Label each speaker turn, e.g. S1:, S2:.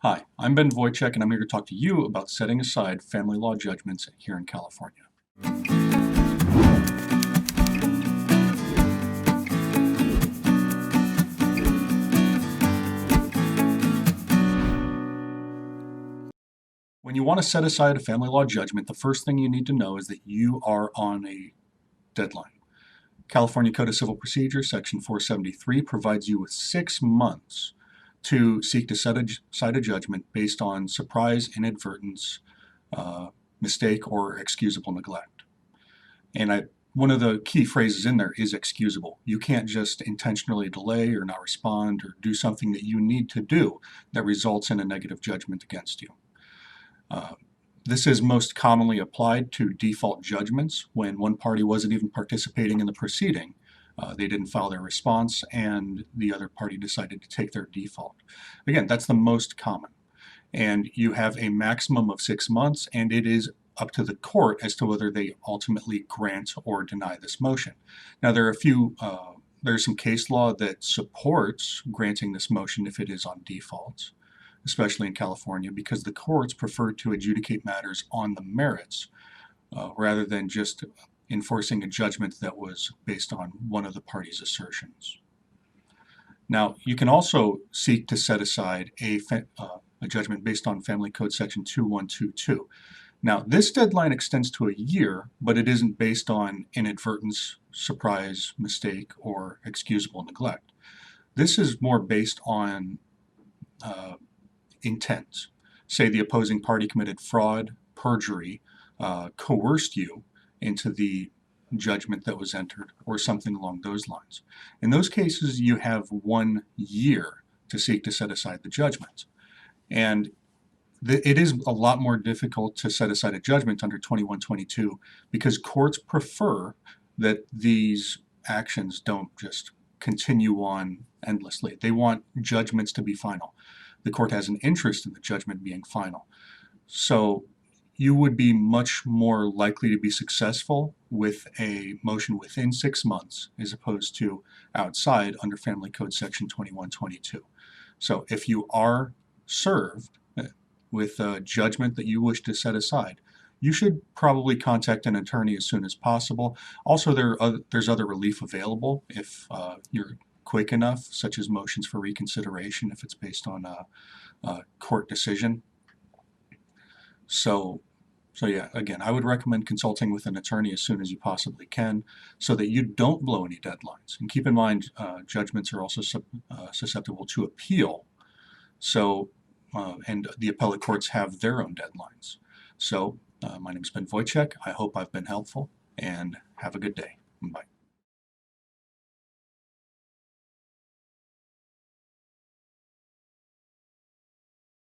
S1: Hi, I'm Ben Vojtik, and I'm here to talk to you about setting aside family law judgments here in California. When you want to set aside a family law judgment, the first thing you need to know is that you are on a deadline. California Code of Civil Procedure, Section 473, provides you with 6 months to seek to set aside a judgment based on surprise, inadvertence, mistake, or excusable neglect. And one of the key phrases in there is excusable. You can't just intentionally delay or not respond or do something that you need to do that results in a negative judgment against you. This is most commonly applied to default judgments when one party wasn't even participating in the proceeding. They didn't file their response and the other party decided to take their default. Again, that's the most common. And you have a maximum of 6 months, and it is up to the court as to whether they ultimately grant or deny this motion. Now, there's some case law that supports granting this motion if it is on default, especially in California, because the courts prefer to adjudicate matters on the merits rather than just enforcing a judgment that was based on one of the parties' assertions. Now, you can also seek to set aside a judgment based on Family Code Section 2122. Now, this deadline extends to a year, but it isn't based on inadvertence, surprise, mistake, or excusable neglect. This is more based on intent. Say the opposing party committed fraud, perjury, coerced you into the judgment that was entered, or something along those lines. In those cases, you have 1 year to seek to set aside the judgment. And it is a lot more difficult to set aside a judgment under 2122 because courts prefer that these actions don't just continue on endlessly. They want judgments to be final. The court has an interest in the judgment being final. So you would be much more likely to be successful with a motion within 6 months as opposed to outside under Family Code Section 2122. So if you are served with a judgment that you wish to set aside, you should probably contact an attorney as soon as possible. Also, there's other relief available if you're quick enough, such as motions for reconsideration if it's based on a court decision. So yeah, again, I would recommend consulting with an attorney as soon as you possibly can so that you don't blow any deadlines. And keep in mind, judgments are also susceptible to appeal. So, and the appellate courts have their own deadlines. So, my name is Ben Vojtik. I hope I've been helpful, and have a good day. Bye.